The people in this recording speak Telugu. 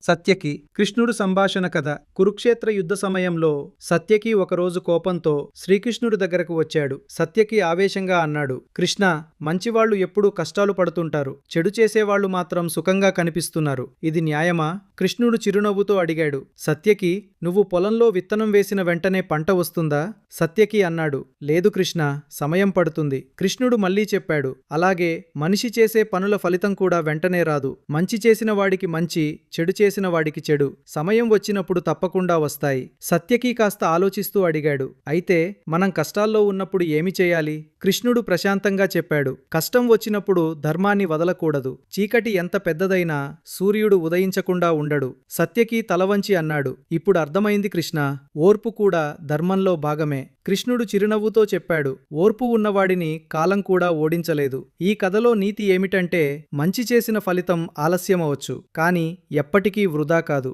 సత్యకి కృష్ణుడు సంభాషణ కథ. కురుక్షేత్ర యుద్ధ సమయంలో సత్యకి ఒకరోజు కోపంతో శ్రీకృష్ణుడి దగ్గరకు వచ్చాడు. సత్యకి ఆవేశంగా అన్నాడు, కృష్ణ, మంచివాళ్లు ఎప్పుడూ కష్టాలు పడుతుంటారు, చెడు చేసేవాళ్లు మాత్రం సుఖంగా కనిపిస్తున్నారు. ఇది న్యాయమా? కృష్ణుడు చిరునవ్వుతో అడిగాడు. సత్యకి, నువ్వు పొలంలో విత్తనం వేసిన వెంటనే పంట వస్తుందా? సత్యకి అన్నాడు, లేదు కృష్ణ, సమయం పడుతుంది. కృష్ణుడు మళ్లీ చెప్పాడు, అలాగే మనిషి చేసే పనుల ఫలితం కూడా వెంటనే రాదు. మంచి చేసిన వాడికి మంచి, చెడు చేసిన వాడికి చెడు సమయం వచ్చినప్పుడు తప్పకుండా వస్తాయి. సత్యకి కాస్త ఆలోచిస్తూ అడిగాడు, అయితే మనం కష్టాల్లో ఉన్నప్పుడు ఏమి చేయాలి? కృష్ణుడు ప్రశాంతంగా చెప్పాడు, కష్టం వచ్చినప్పుడు ధర్మాన్ని వదలకూడదు. చీకటి ఎంత పెద్దదైనా సూర్యుడు ఉదయించకుండా ఉండడు. సత్యకి తలవంచి అన్నాడు, ఇప్పుడు అర్థమైంది కృష్ణ, ఓర్పు కూడా ధర్మంలో భాగమే. కృష్ణుడు చిరునవ్వుతో చెప్పాడు, ఓర్పు ఉన్నవాడిని కాలం కూడా ఓడించలేదు. ఈ కథలో నీతి ఏమిటంటే, మంచి చేసిన ఫలితం ఆలస్యమవచ్చు, కానీ ఎప్పటికీ వృధా కాదు.